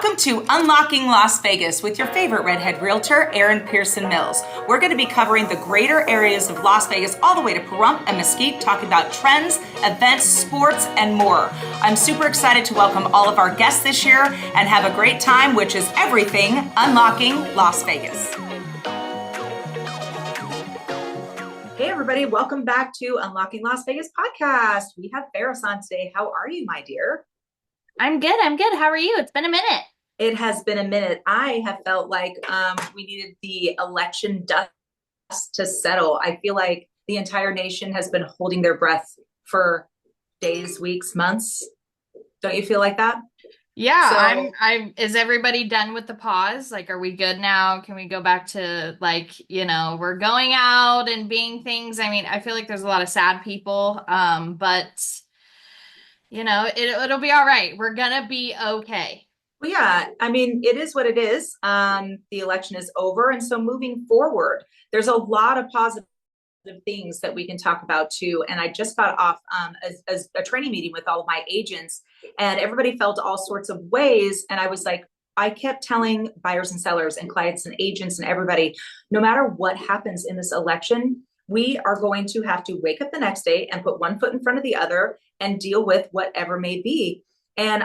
Welcome to Unlocking Las Vegas with your favorite redhead realtor, Erin Pierson-Mills. We're going to be covering the greater areas of Las Vegas all the way to Pahrump and Mesquite, talking about trends, events, sports, and more. I'm super excited to welcome all of our guests this year and have a great time, which is everything Unlocking Las Vegas. Hey everybody, welcome back to Unlocking Las Vegas podcast. We have Farras on today. How are you, my dear? I'm good. How are you? It's been a minute. It has been a minute. I have felt like we needed the election dust to settle. I feel like the entire nation has been holding their breath for days, weeks, months. Don't you feel like that? Yeah, So is everybody done with the pause? Like, are we good now? Can we go back to we're going out and being things? I mean, I feel like there's a lot of sad people. But it'll be all right. We're gonna be okay. well, yeah, I mean, it is what it is. The election is over. And so moving forward, there's a lot of positive things that we can talk about too. And I just got off as a training meeting with all of my agents, and everybody felt all sorts of ways. And I was like, I kept telling buyers and sellers and clients and agents and everybody, no matter what happens in this election, we are going to have to wake up the next day and put one foot in front of the other and deal with whatever may be. And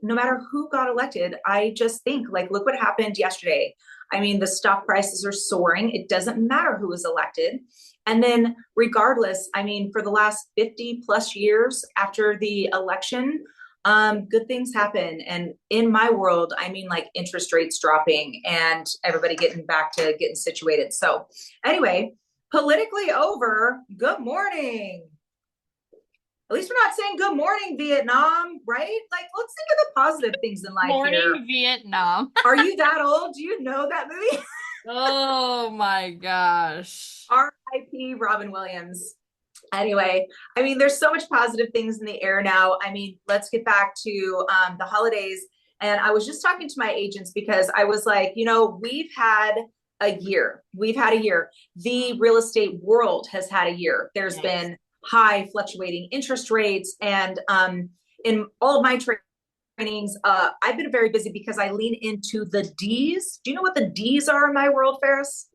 no matter who got elected, I just think, like, look what happened yesterday. I mean, the stock prices are soaring. It doesn't matter who was elected. And then regardless, I mean, for the last 50 plus years after the election, good things happen. And in my world, I mean, like interest rates dropping and everybody getting back to getting situated. So anyway, politically over, good morning. At least we're not saying good morning, Vietnam, right? Like, let's think of the positive things in life here. Morning, Vietnam. Are you that old? Do you know that movie? Oh my gosh. R.I.P. Robin Williams. Anyway, I mean, there's so much positive things in the air now. I mean, let's get back to the holidays. And I was just talking to my agents because I was like, we've had a year. We've had a year. The real estate world has had a year. There's been high fluctuating interest rates. And in all of my trainings, I've been very busy because I lean into the D's. Do you know what the D's are in my world, Farras?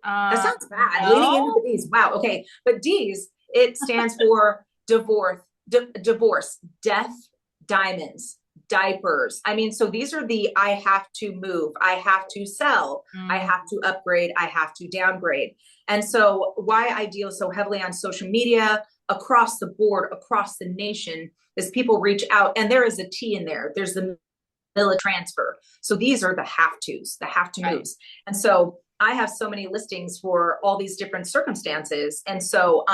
That sounds bad. No. Leaning into the D's. Wow. Okay. But D's, it stands for divorce, death, diamonds, diapers. I mean, so these are the I have to move, I have to sell, I have to upgrade, I have to downgrade. And so why I deal so heavily on social media across the board, across the nation, is people reach out and there is a T in there. There's the military transfer. So these are the have tos, the have to moves. And so I have so many listings for all these different circumstances. And so,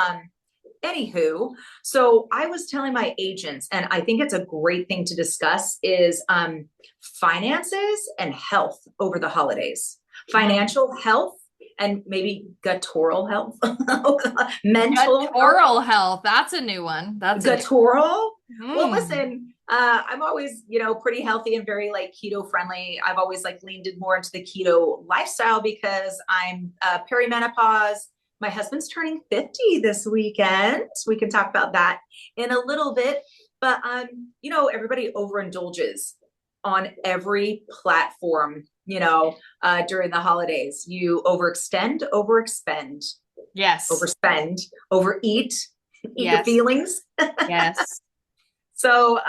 anywho, so I was telling my agents, and I think it's a great thing to discuss, is finances and health over the holidays. Financial health and maybe guttural health, mental Guttural health. That's a new one. That's guttural. Well, listen, I'm always, pretty healthy and very like keto friendly. I've always like leaned in more into the keto lifestyle because I'm perimenopause. My husband's turning 50 this weekend. We can talk about that in a little bit. But, everybody overindulges on every platform, during the holidays. You overextend, overexpend. Yes. Overspend, overeat, eat your feelings. Yes. So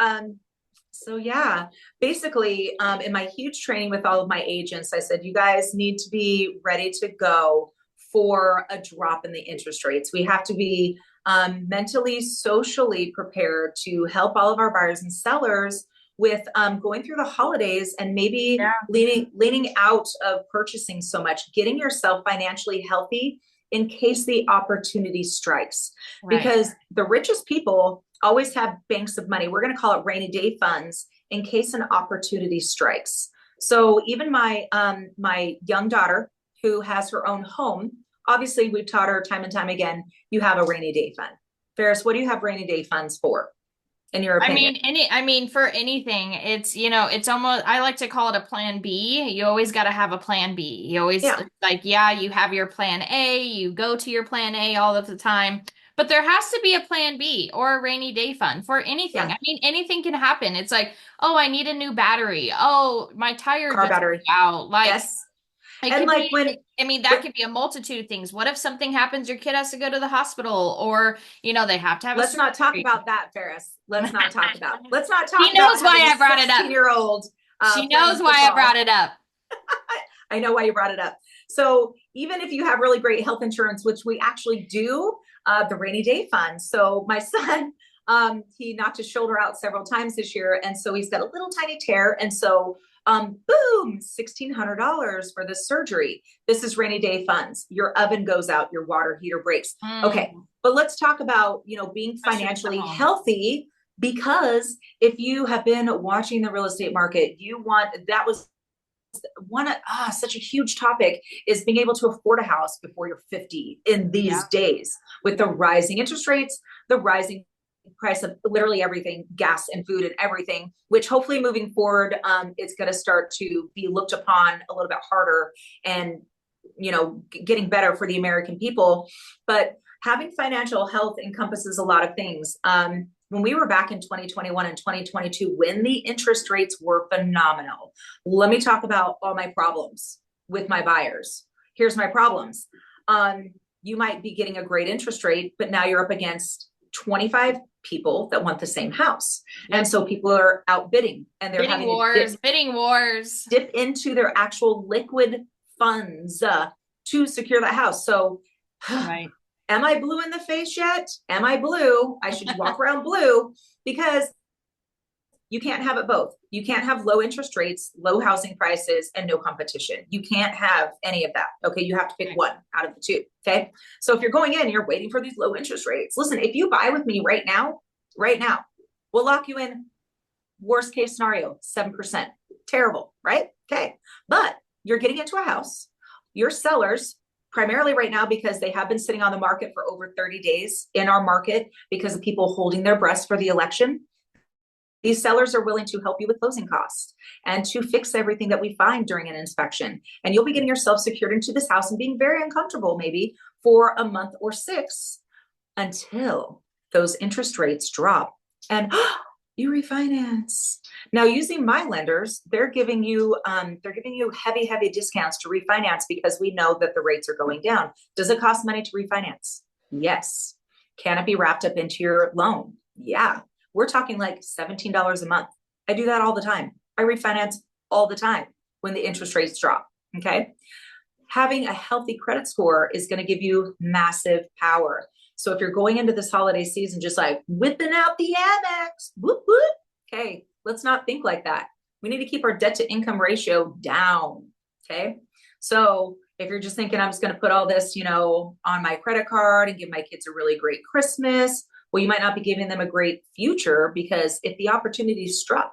yeah, basically, in my huge training with all of my agents, I said, you guys need to be ready to go for a drop in the interest rates. We have to be mentally, socially prepared to help all of our buyers and sellers with going through the holidays and maybe leaning out of purchasing so much, getting yourself financially healthy in case the opportunity strikes. Right. Because the richest people always have banks of money. We're going to call it rainy day funds in case an opportunity strikes. So even my young daughter who has her own home, obviously we've taught her time and time again, you have a rainy day fund. Farras, what do you have rainy day funds for? In your opinion? I mean, for anything, it's almost, I like to call it a plan B. You always got to have a plan B. You always you have your plan A, you go to your plan A all of the time. But there has to be a plan B or a rainy day fund for anything. Yeah, I mean, anything can happen. It's like, oh, I need a new battery. Oh, my tire car just blew battery. out. Like, Yes. it And could like be, when, I mean, that could be a multitude of things. What if something happens, your kid has to go to the hospital, or, they have to have a let's not talk surgery? about that, Ferris. Let's not talk She about knows having why a I brought it up. 16-year-old She knows playing why I brought football. it up. I know why you brought it up. So even if you have really great health insurance, which we actually do, the rainy day fund. So my son, he knocked his shoulder out several times this year. And so he's got a little tiny tear. And so, boom, $1,600 for this surgery. This is rainy day funds. Your oven goes out, your water heater breaks. Okay. But let's talk about, being financially healthy, because if you have been watching the real estate market, that was such a huge topic, is being able to afford a house before you're 50 in these days, with the rising interest rates, the rising price of literally everything, gas and food and everything, which hopefully moving forward, it's going to start to be looked upon a little bit harder, and getting better for the American people. But having financial health encompasses a lot of things. When we were back in 2021 and 2022, when the interest rates were phenomenal, let me talk about all my problems with my buyers. Here's my problems. You might be getting a great interest rate, but now you're up against 25 people that want the same house. Yep. And so people are outbidding, and they're bidding wars, bidding wars, dip into their actual liquid funds to secure that house. So right. Am I blue in the face yet? Am I blue? I should walk around blue, because you can't have it both. You can't have low interest rates, low housing prices, and no competition. You can't have any of that. Okay. You have to pick one out of the two. Okay. So if you're going in, you're waiting for these low interest rates. Listen, if you buy with me right now, we'll lock you in. Worst case scenario, 7%. Terrible, right? Okay. But you're getting into a house. Your sellers, primarily right now, because they have been sitting on the market for over 30 days in our market because of people holding their breath for the election. These sellers are willing to help you with closing costs and to fix everything that we find during an inspection. And you'll be getting yourself secured into this house and being very uncomfortable maybe for a month or 6, until those interest rates drop and you refinance. Now, using my lenders, they're giving you heavy discounts to refinance, because we know that the rates are going down. Does it cost money to refinance? Yes. Can it be wrapped up into your loan? Yeah. We're talking like $17 a month. I do that all the time. I refinance all the time when the interest rates drop. Okay. Having a healthy credit score is going to give you massive power. So if you're going into this holiday season just like whipping out the Amex, whoop, whoop, okay, let's not think like that. We need to keep our debt to income ratio down. Okay. So if you're just thinking, I'm just going to put all this, on my credit card and give my kids a really great Christmas, well, you might not be giving them a great future, because if the opportunity struck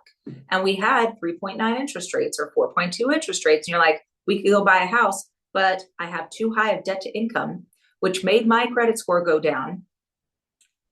and we had 3.9 interest rates or 4.2 interest rates, and you're like, we could go buy a house, but I have too high of debt to income, which made my credit score go down,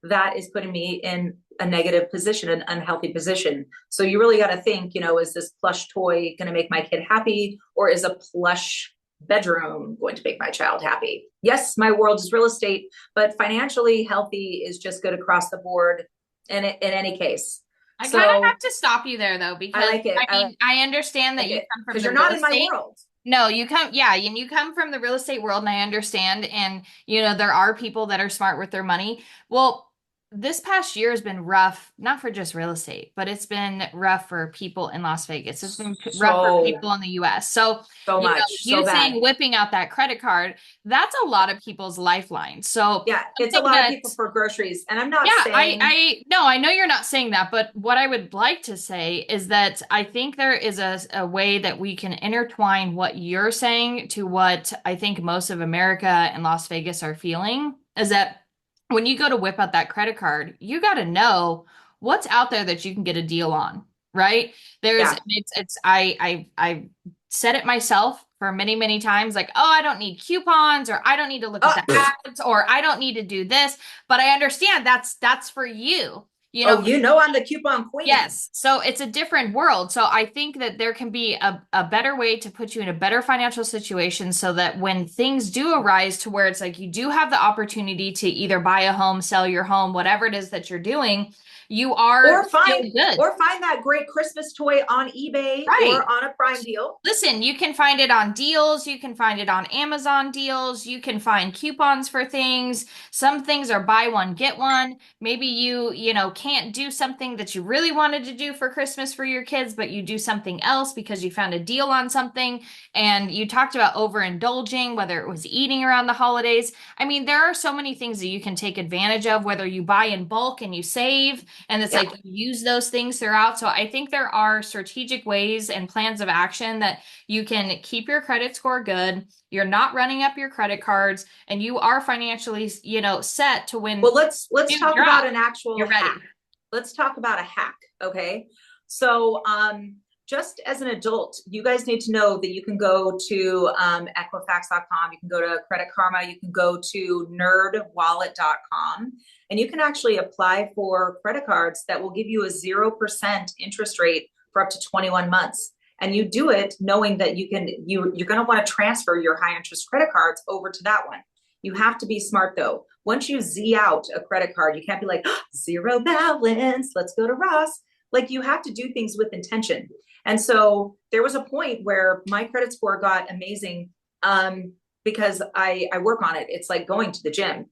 that is putting me in a negative position, an unhealthy position. So you really got to think, is this plush toy going to make my kid happy, or is a plush bedroom going to make my child happy? Yes, my world is real estate, but financially healthy is just good across the board in any case. I kind of have to stop you there, though, because I like it. I understand that you come from because the you're not real in my estate world. No, and you come from the real estate world, and I understand. And, there are people that are smart with their money. Well, this past year has been rough, not for just real estate, but it's been rough for people in Las Vegas. It's been rough for people in the US. So you saying whipping out that credit card, that's a lot of people's lifeline. So yeah, it's a lot of people for groceries. And I'm not saying, I know you're not saying that, but what I would like to say is that I think there is a way that we can intertwine what you're saying to what I think most of America and Las Vegas are feeling, is that when you go to whip out that credit card, you got to know what's out there that you can get a deal on, right? I said it myself for many, many times, like, oh, I don't need coupons, or I don't need to look at the ads, or I don't need to do this. But I understand that's for you. You know, Oh, you know, I'm the coupon queen. yes. So it's a different world. So I think that there can be a better way to put you in a better financial situation so that when things do arise to where it's like you do have the opportunity to either buy a home, sell your home, whatever it is that you're doing, you are Or still find good. or find that great Christmas toy on eBay Right. or on a Prime deal. Listen, you can find it on deals. You can find it on Amazon deals. You can find coupons for things. Some things are buy one, get one. Maybe you can't do something that you really wanted to do for Christmas for your kids, but you do something else because you found a deal on something. And you talked about overindulging, whether it was eating around the holidays. I mean, there are so many things that you can take advantage of, whether you buy in bulk and you save, and it's Yeah. like you use those things throughout. So I think there are strategic ways and plans of action that you can keep your credit score good. You're not running up your credit cards, and you are financially, set to when Well, let's you talk about drop, an actual you're hack. ready. Let's talk about a hack, okay? So, just as an adult, you guys need to know that you can go to Equifax.com, you can go to Credit Karma, you can go to nerdwallet.com, and you can actually apply for credit cards that will give you a 0% interest rate for up to 21 months. And you do it knowing that you're going to want to transfer your high interest credit cards over to that one. You have to be smart though. Once you Z out a credit card, you can't be like, oh, zero balance, let's go to Ross. Like you have to do things with intention. And so there was a point where my credit score got amazing because I work on it. It's like going to the gym.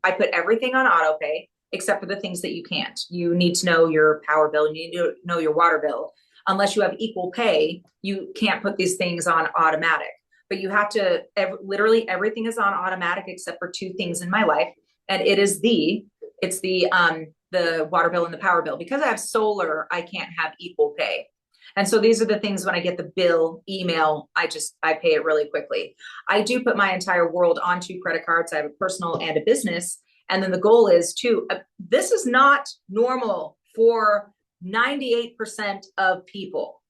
I put everything on auto pay except for the things that you can't. You need to know your power bill, you need to know your water bill. Unless you have equal pay, you can't put these things on automatic. But you have to, literally everything is on automatic except for two things in my life. And it's the water bill and the power bill. Because I have solar, I can't have equal pay. And so these are the things when I get the bill email, I pay it really quickly. I do put my entire world onto credit cards. I have a personal and a business. And then the goal is this is not normal for 98% of people.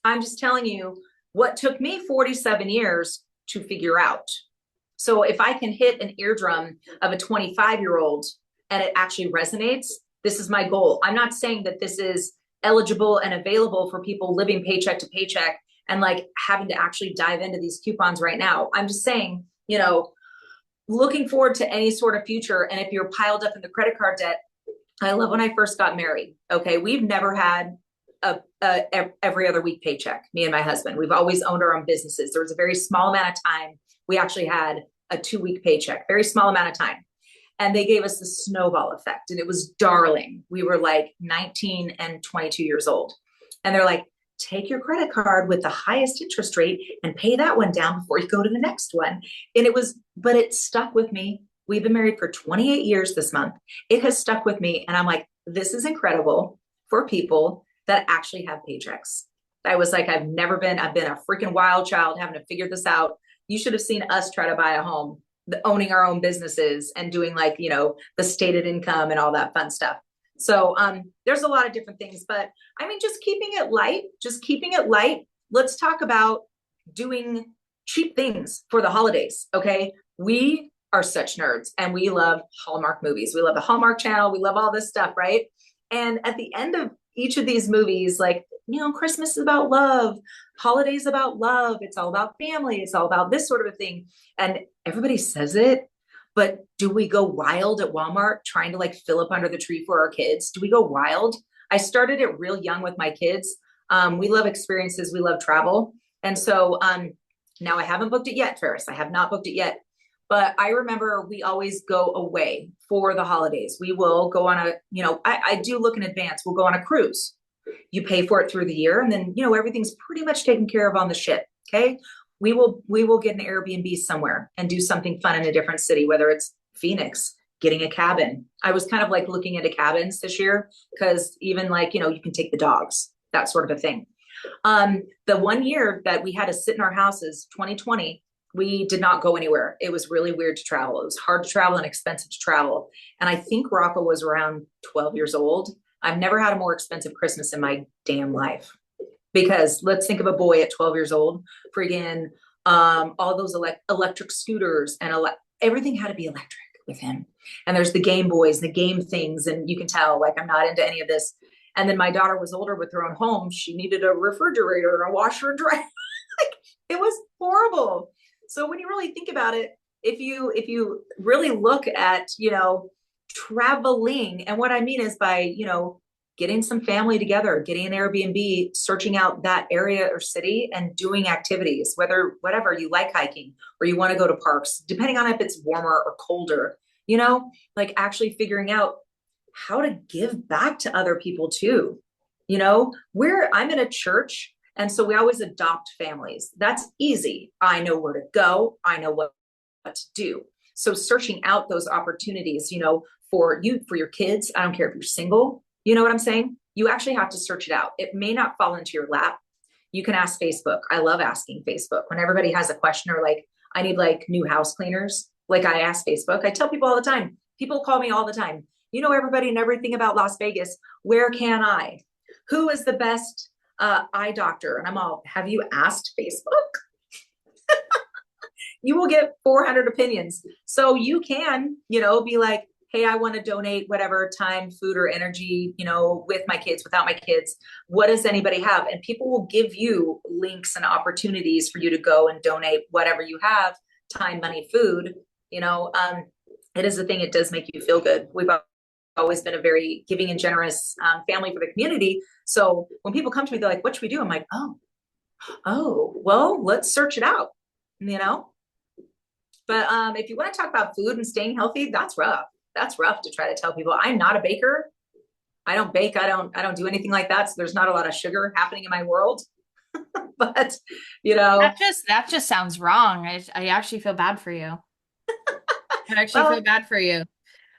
I'm just telling you what took me 47 years to figure out. So if I can hit an eardrum of a 25-year-old and it actually resonates, this is my goal. I'm not saying that this is eligible and available for people living paycheck to paycheck and like having to actually dive into these coupons right now. I'm just saying, looking forward to any sort of future. And if you're piled up in the credit card debt, I love when I first got married. Okay. We've never had every other week paycheck, me and my husband. We've always owned our own businesses. There was a very small amount of time we actually had a 2-week paycheck, very small amount of time. And they gave us the snowball effect and it was darling. We were like 19 and 22 years old. And they're like, take your credit card with the highest interest rate and pay that one down before you go to the next one. And but it stuck with me. We've been married for 28 years this month. It has stuck with me. And I'm like, this is incredible for people that actually have paychecks. I was like, I've been a freaking wild child having to figure this out. You should have seen us try to buy a home, owning our own businesses and doing like, the stated income and all that fun stuff. So there's a lot of different things, but I mean, just keeping it light. Let's talk about doing cheap things for the holidays. Okay. We are such nerds and we love Hallmark movies. We love the Hallmark Channel. We love all this stuff. Right. And at the end of each of these movies, like, Christmas is about love, holidays about love. It's all about family. It's all about this sort of a thing. And everybody says it, but do we go wild at Walmart trying to like fill up under the tree for our kids? Do we go wild? I started it real young with my kids. We love experiences. We love travel. And so now I haven't booked it yet, Ferris. I have not booked it yet. But I remember we always go away for the holidays. We will go on I do look in advance. We'll go on a cruise. You pay for it through the year and then, everything's pretty much taken care of on the ship. Okay. We will get an Airbnb somewhere and do something fun in a different city, whether it's Phoenix, getting a cabin. I was kind of like looking into cabins this year because even like, you can take the dogs, that sort of a thing. The one year that we had to sit in our houses, 2020, we did not go anywhere. It was really weird to travel. It was hard to travel and expensive to travel. And I think Rocco was around 12 years old. I've never had a more expensive Christmas in my damn life. Because let's think of a boy at 12 years old, friggin' all those electric scooters and everything had to be electric. with him. And there's the Game Boys, the game things, and you can tell like I'm not into any of this. And then my daughter was older with her own home. She needed a refrigerator and a washer and dryer. Like, it was horrible. So when you really think about it, if you really look at, traveling, and what I mean is by, getting some family together, getting an Airbnb, searching out that area or city and doing activities, whatever you like hiking or you want to go to parks, depending on if it's warmer or colder, like actually figuring out how to give back to other people too. I'm in a church, and so we always adopt families. That's easy. I know where to go. I know what to do. So searching out those opportunities, for your kids, I don't care if you're single, you know what I'm saying? You actually have to search it out. It may not fall into your lap. You can ask Facebook. I love asking Facebook when everybody has a question or like, I need like new house cleaners. Like I ask Facebook. I tell people all the time. People call me all the time. You know everybody and everything about Las Vegas. Where can I? Who is the best eye doctor? And I'm all, have you asked Facebook? You will get 400 opinions. So you can, be like, hey, I want to donate whatever time, food, or energy, with my kids, without my kids. What does anybody have? And people will give you links and opportunities for you to go and donate whatever you have, time, money, food. It is a thing. It does make you feel good. We've always been a very giving and generous family for the community. So when people come to me, they're like, what should we do? I'm like, well, let's search it out, But if you want to talk about food and staying healthy, that's rough. That's rough to try to tell people. I'm not a baker. I don't bake. I don't do anything like that. So there's not a lot of sugar happening in my world. But that just sounds wrong. I actually feel bad for you. I actually feel bad for you.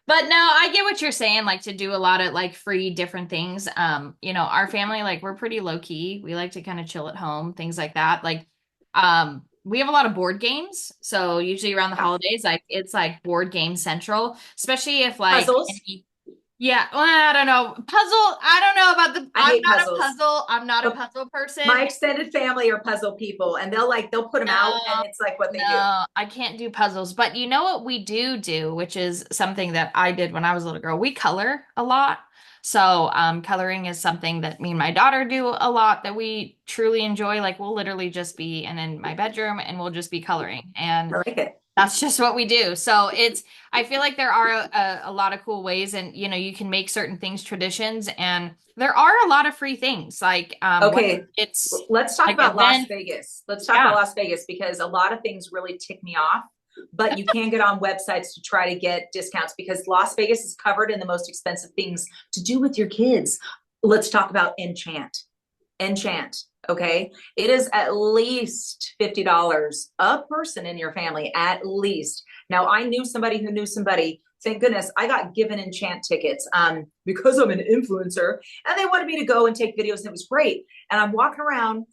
But no, I get what you're saying, like to do a lot of like free different things. Our family, like we're pretty low key. We like to kind of chill at home, things like that. Like, we have a lot of board games. So usually around the holidays, like it's like board game central, especially if like puzzles. Yeah, well, I don't know. Puzzle, I don't know about I hate puzzles. I'm not a puzzle person. My extended family are puzzle people, and they'll put them out, and it's like what they do. I can't do puzzles. But you know what we do, which is something that I did when I was a little girl. We color a lot. So coloring is something that me and my daughter do a lot that we truly enjoy. Like we'll literally just be in my bedroom and we'll just be coloring. And I like it. That's just what we do. So I feel like there are a lot of cool ways, and you can make certain things traditions, and there are a lot of free things. Like, okay, let's talk like about Las Vegas. Let's talk about Las Vegas, because a lot of things really tick me off, but you can get on websites to try to get discounts, because Las Vegas is covered in the most expensive things to do with your kids. Let's talk about Enchant. Okay. It is at least $50 a person in your family, at least. Now, I knew somebody who knew somebody. Thank goodness I got given Enchant tickets because I'm an influencer, and they wanted me to go and take videos, and it was great. And I'm walking around.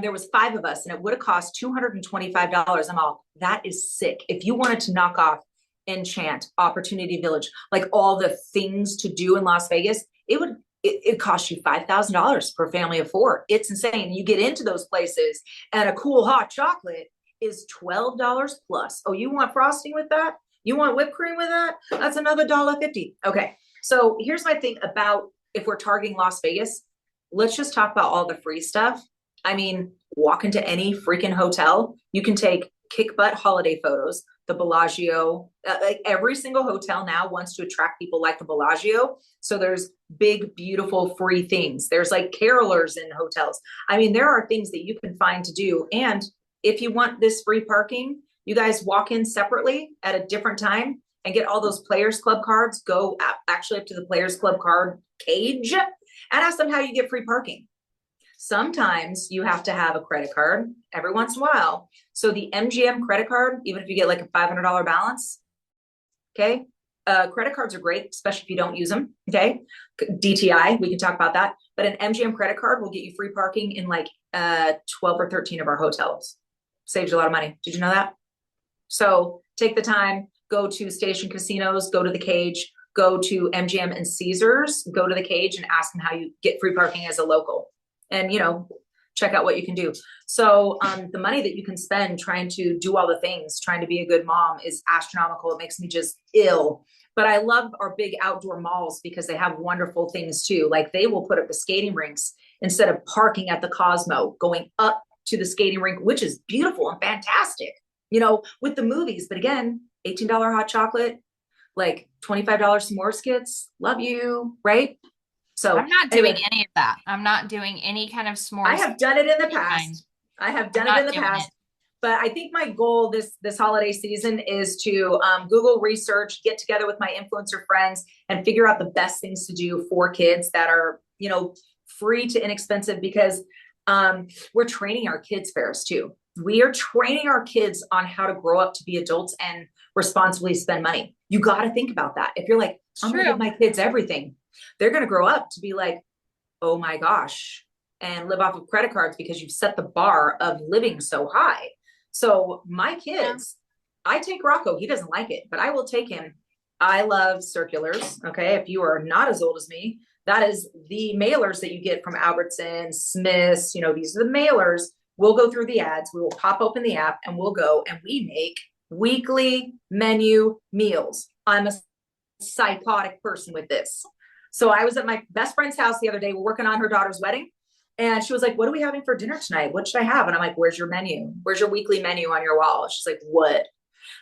There was 5 of us, and it would have cost $225. I'm all, that is sick. If you wanted to knock off Enchant, Opportunity Village, like all the things to do in Las Vegas, it costs you $5,000 per family of 4. It's insane. You get into those places, and a cool hot chocolate is $12 plus. Oh, you want frosting with that? You want whipped cream with that? That's another $1.50. Okay. So here's my thing about, if we're targeting Las Vegas, let's just talk about all the free stuff. I mean, walk into any freaking hotel. You can take kick butt holiday photos. The Bellagio, like every single hotel now wants to attract people like the Bellagio. So there's big, beautiful, free things. There's like carolers in hotels. I mean, there are things that you can find to do. And if you want this free parking, you guys walk in separately at a different time and get all those Players Club cards. Go actually up to the Players Club card cage and ask them how you get free parking. Sometimes you have to have a credit card every once in a while. So the MGM credit card, even if you get like a $500 balance, okay, credit cards are great, especially if you don't use them, okay? DTI, we can talk about that. But an MGM credit card will get you free parking in like 12 or 13 of our hotels. Saves you a lot of money. Did you know that? So take the time, go to Station Casinos, go to the Cage, go to MGM and Caesars, go to the Cage and ask them how you get free parking as a local. And, check out what you can do. So the money that you can spend trying to do all the things, trying to be a good mom is astronomical. It makes me just ill. But I love our big outdoor malls because they have wonderful things too. Like they will put up the skating rinks instead of parking at the Cosmo, going up to the skating rink, which is beautiful and fantastic, with the movies. But again, $18 hot chocolate, like $25 s'more skits. Love you, right? So I'm not doing anyway, any of that. I'm not doing any kind of s'mores. I have done it in the Fine. past. I have done I'm it in not the doing past. it. But I think my goal this holiday season is to Google research, get together with my influencer friends, and figure out the best things to do for kids that are, free to inexpensive, because we're training our kids, Ferris, too. We are training our kids on how to grow up to be adults and responsibly spend money. You got to think about that. If you're like, I'm going to give my kids everything, they're going to grow up to be like, oh my gosh, and live off of credit cards because you've set the bar of living so high. So my kids, I take Rocco. He doesn't like it, but I will take him. I love circulars. Okay. If you are not as old as me, that is the mailers that you get from Albertsons, Smith's, these are the mailers. We'll go through the ads. We will pop open the app and we'll go and we make weekly menu meals. I'm a psychotic person with this. So I was at my best friend's house the other day. We're working on her daughter's wedding. And she was like, what are we having for dinner tonight? What should I have? And I'm like, where's your menu? Where's your weekly menu on your wall? She's like, what?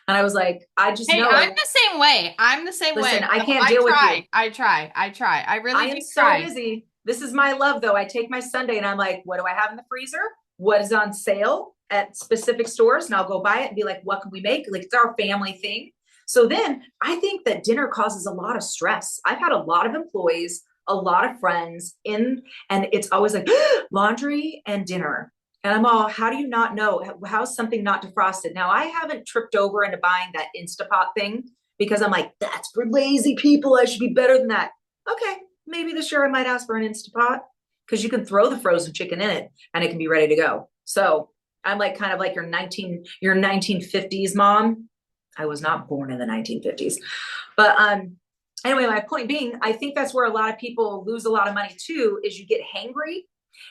And I was like, I just know. I'm the same way. I'm the same way. Listen, I can't deal with you. I try. I really I am so busy. This is my love, though. I take my Sunday and I'm like, what do I have in the freezer? What is on sale at specific stores? And I'll go buy it and be like, what can we make? Like, it's our family thing. So then I think that dinner causes a lot of stress. I've had a lot of employees, a lot of friends and it's always like laundry and dinner. And I'm all, how do you not know? How's something not defrosted? Now, I haven't tripped over into buying that Instapot thing because I'm like, that's for lazy people. I should be better than that. Okay, maybe this year I might ask for an Instapot because you can throw the frozen chicken in it and it can be ready to go. So I'm like kind of like your 1950s mom. I was not born in the 1950s. But anyway, my point being, I think that's where a lot of people lose a lot of money too, is you get hangry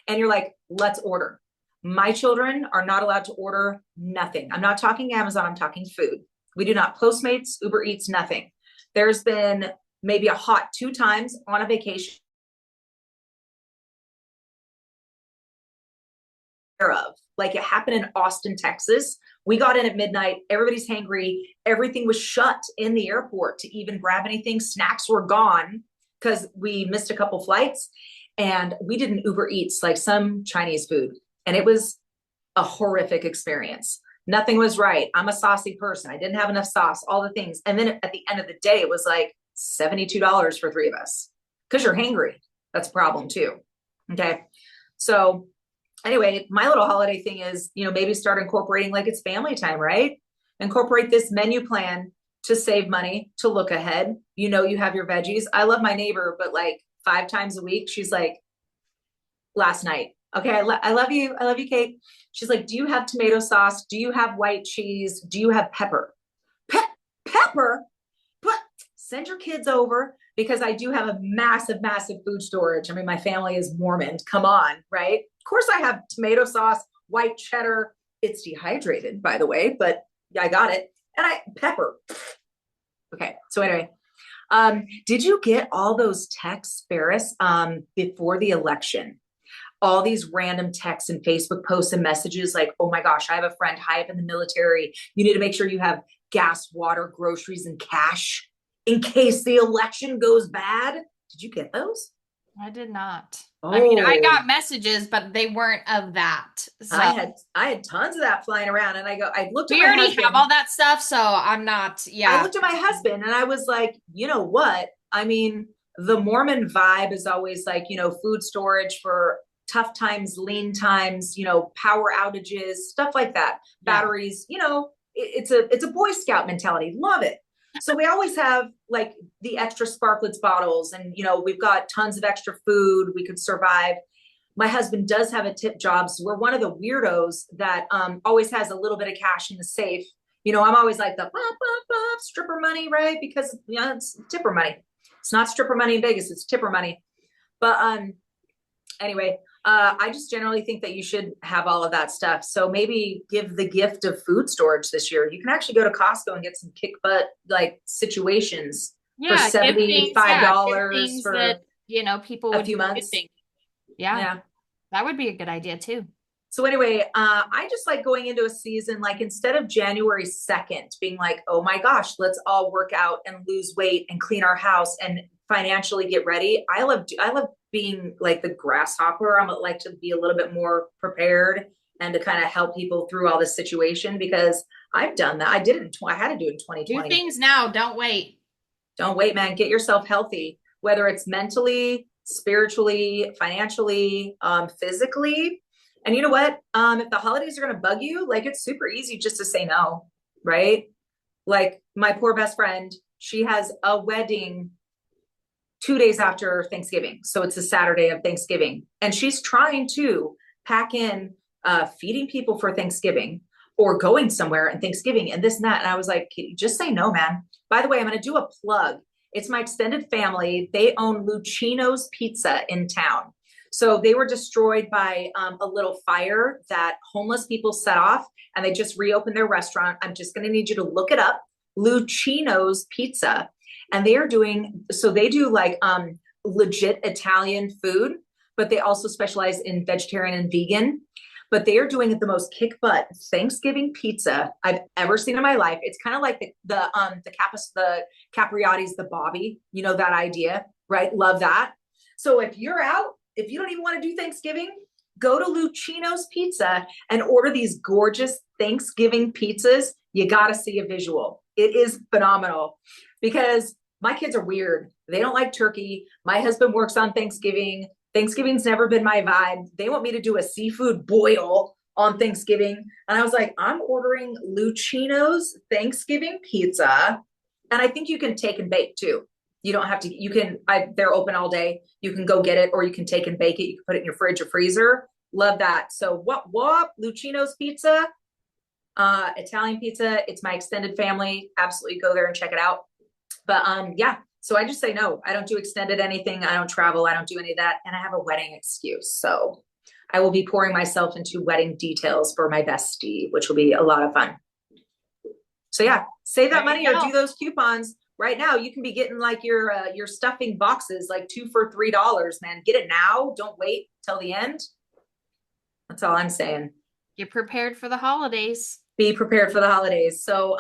and you're like, let's order. My children are not allowed to order nothing. I'm not talking Amazon, I'm talking food. We do not Postmates, Uber Eats, nothing. There's been maybe a hot 2 times on a vacation of. Like it happened in Austin, Texas. We got in at midnight. Everybody's hangry. Everything was shut in the airport to even grab anything. Snacks were gone because we missed a couple flights. And we did an Uber Eats, like some Chinese food. And it was a horrific experience. Nothing was right. I'm a saucy person. I didn't have enough sauce, all the things. And then at the end of the day, it was like $72 for 3 of us because you're hangry. That's a problem too. Okay. So anyway, my little holiday thing is, maybe start incorporating like it's family time, right? Incorporate this menu plan to save money, to look ahead. You have your veggies. I love my neighbor, but like 5 times a week, she's like, last night, okay, I love you. I love you, Kate. She's like, do you have tomato sauce? Do you have white cheese? Do you have pepper? Pepper? But send your kids over because I do have a massive, massive food storage. I mean, my family is Mormon. Come on, right? Of course I have tomato sauce, white cheddar. It's dehydrated, by the way, but yeah, I got it. And pepper. Okay. So anyway, did you get all those texts, Ferris, before the election? All these random texts and Facebook posts and messages like, oh my gosh, I have a friend high up in the military. You need to make sure you have gas, water, groceries, and cash in case the election goes bad. Did you get those? I did not. Oh. I mean, I got messages, but they weren't of that. So I had tons of that flying around, and I looked at we my already husband. have all that stuff, so I'm not. Yeah, I looked at my husband, and I was like, you know what? I mean, the Mormon vibe is always like, food storage for tough times, lean times, power outages, stuff like that. Yeah. Batteries, it's a Boy Scout mentality. Love it. So we always have like the extra sparklets bottles and, we've got tons of extra food. We could survive. My husband does have a tip job. So we're one of the weirdos that always has a little bit of cash in the safe. I'm always like the stripper money, right? Because it's tipper money. It's not stripper money in Vegas. It's tipper money. But anyway, I just generally think that you should have all of that stuff. So maybe give the gift of food storage this year. You can actually go to Costco and get some kick butt like situations for Yeah, give $75 things that, for people a would few be months. using. Yeah, Yeah. that would be a good idea too. So anyway, I just like going into a season, like instead of January 2nd being like, oh my gosh, let's all work out and lose weight and clean our house and financially get ready. I love being like the grasshopper. I'm like to be a little bit more prepared and to kind of help people through all this situation because I've done that. I did it I had to do it in Do 2020. things now, don't wait. Don't wait, man. Get yourself healthy, whether it's mentally, spiritually, financially, physically. And you know what? If the holidays are going to bug you, like it's super easy just to say no, right? Like my poor best friend, she has a wedding 2 days after Thanksgiving. So it's a Saturday of Thanksgiving. And she's trying to pack in feeding people for Thanksgiving or going somewhere and Thanksgiving and this and that. And I was like, just say no, man. By the way, I'm going to do a plug. It's my extended family. They own Lucino's Pizza in town. So they were destroyed by a little fire that homeless people set off, and they just reopened their restaurant. I'm just going to need you to look it up, Lucino's Pizza. And they are so they do like legit Italian food, but they also specialize in vegetarian and vegan. But they are doing the most kick butt Thanksgiving pizza I've ever seen in my life. It's kind of like the Capriati's, the Bobby, that idea, right? Love that. So if you're out, if you don't even want to do Thanksgiving, go to Lucino's Pizza and order these gorgeous Thanksgiving pizzas. You got to see a visual. It is phenomenal because my kids are weird. They don't like turkey. My husband works on Thanksgiving. Thanksgiving's never been my vibe. They want me to do a seafood boil on Thanksgiving. And I was like, I'm ordering Lucino's Thanksgiving pizza. And I think you can take and bake too. You don't have to, they're open all day. You can go get it or you can take and bake it. You can put it in your fridge or freezer. Love that. So what? Lucino's Pizza, Italian pizza. It's my extended family. Absolutely go there and check it out. But yeah, so I just say no. I don't do extended anything. I don't travel. I don't do any of that. And I have a wedding excuse. So I will be pouring myself into wedding details for my bestie, which will be a lot of fun. So yeah, save that money or do those coupons. Right now, you can be getting like your stuffing boxes, like 2 for $3, man. Get it now. Don't wait till the end. That's all I'm saying. Get prepared for the holidays. Be prepared for the holidays. So,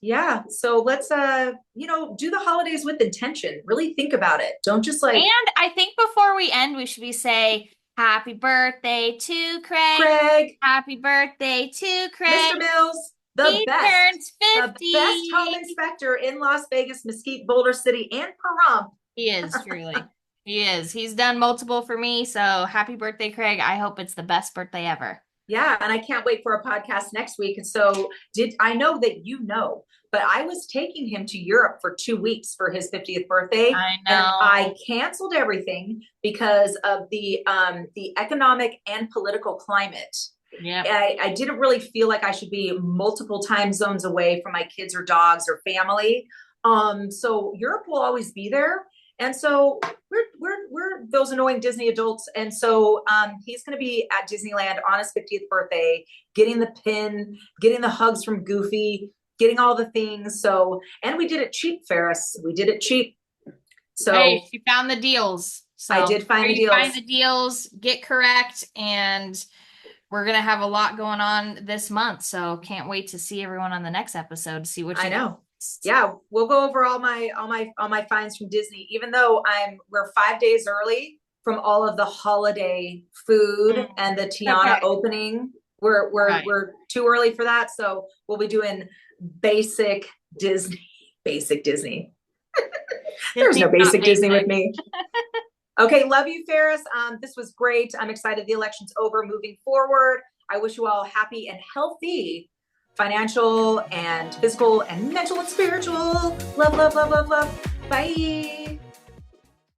yeah. So let's, do the holidays with intention. Really think about it. Don't just like. And I think before we end, we should say happy birthday to Craig. Happy birthday to Craig. Mr. Mills. He turns 50. The best home inspector in Las Vegas, Mesquite, Boulder City, and Pahrump. He is, truly. He is. He's done multiple for me. So happy birthday, Craig. I hope it's the best birthday ever. Yeah, and I can't wait for a podcast next week. And so I know that but I was taking him to Europe for 2 weeks for his 50th birthday. I know. And I canceled everything because of the economic and political climate. Yeah, I didn't really feel like I should be multiple time zones away from my kids or dogs or family. So Europe will always be there. And so we're those annoying Disney adults. And so he's going to be at Disneyland on his 50th birthday, getting the pin, getting the hugs from Goofy, getting all the things. So, and we did it cheap, Farras. We did it cheap. So hey, she found the deals. So I did find the deals. Find the deals, get correct, and we're going to have a lot going on this month. So can't wait to see everyone on the next episode to see what you know. Yeah, we'll go over all my finds from Disney, even though we're 5 days early from all of the holiday food and the Tiana opening. We're too early for that. So we'll be doing basic Disney. There's no basic Disney with me. Okay, love you, Farras. This was great. I'm excited the election's over, moving forward. I wish you all happy and healthy, financial and physical and mental and spiritual. Love, love, love, love, love. Bye.